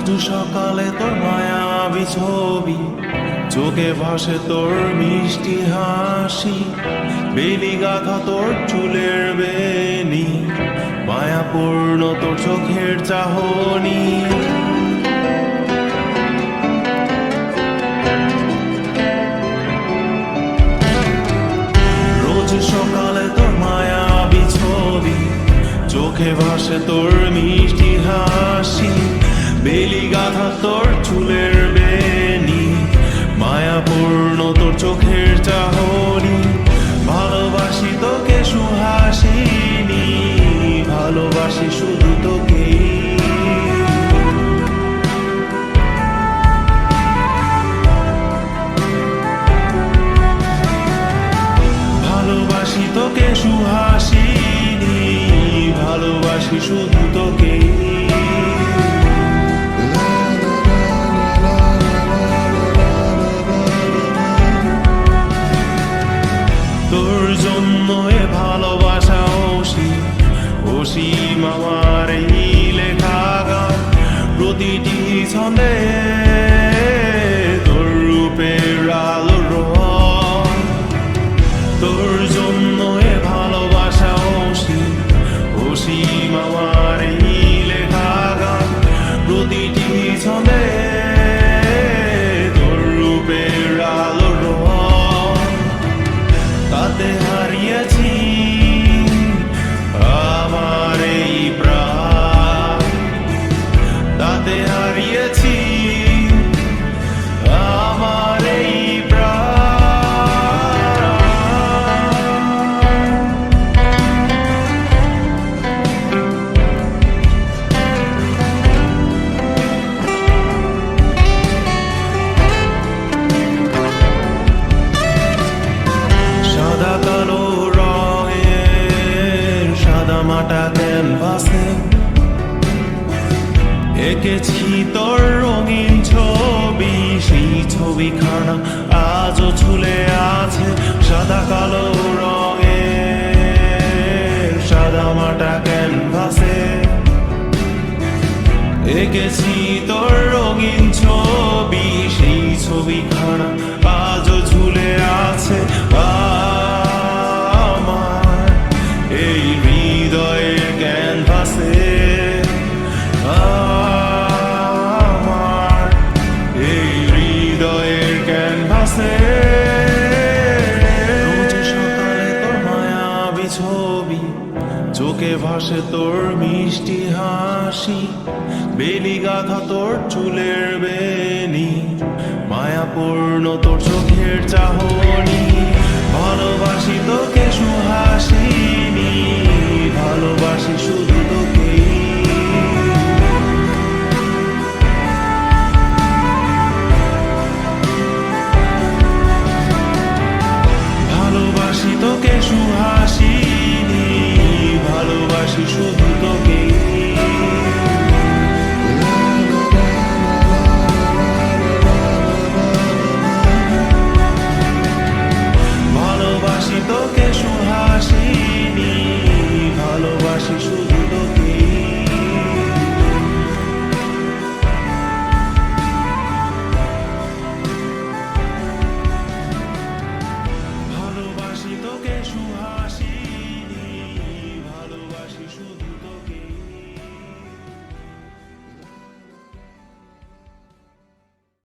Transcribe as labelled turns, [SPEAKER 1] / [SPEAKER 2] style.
[SPEAKER 1] রোজ সকালে তোর মায়াবী ছবি, চোখে ভাসে তোর মিষ্টি হাসি, বেলি গাথা তোর চুলের বেনি, মায়াপূর্ণ তোর চোখের চাহনি। রোজ সকালে তোর মায়াবী ছবি, চোখে ভাসে তোর মিষ্টি হাসি, বেলি গাথা তোর চুলের বেনি, মায়াপূর্ণ তোর চোখের চাহনি। ভালোবাসি তোকে সুহাসিনী, ভালোবাসি শুধু তোকে। ভালোবাসি তোকে সুহাসিনী, ভালোবাসি শুধু তোকে। তোর জন্য এ ভালোবাসা অসীম আমার এই লেখা গান, প্রতিটি ছন্দে তোর রূপের আলো রং। তোর জন্য এ ভালোবাসা অসীম আমার এই লেখা গান, প্রতিটি ছন্দে তোর রূপের আলো রং। তাতে হারিয়েছি আমার এই প্রাণ, তাতে হারিয়েছি আমার এই মাটা ক্যানভাসে এঁকেছি তোর রঙিন ছবি, সেই ছবিখানা আজও ঝুলে আছে সাদা কালো রঙের সাদা মাটা ক্যানভাসে। এঁকেছি তোর রঙিন ছবি, সেই ছবিখানা আজও ঝুলে আছে আমার এই হৃদয়ের ক্যানভাসে, আমার এই হৃদয়ের ক্যানভাসে। রোজ সকালে তোর মায়াবী ছবি, চোখে ভাসে তোর মিষ্টি হাসি, বেলি গাথা তোর চুলের বেনি, মায়াপূর্ণ তোর চোখের চাহনি। ভালোবাসি তোকে সুহাসিনী, ভালোবাসি শুধু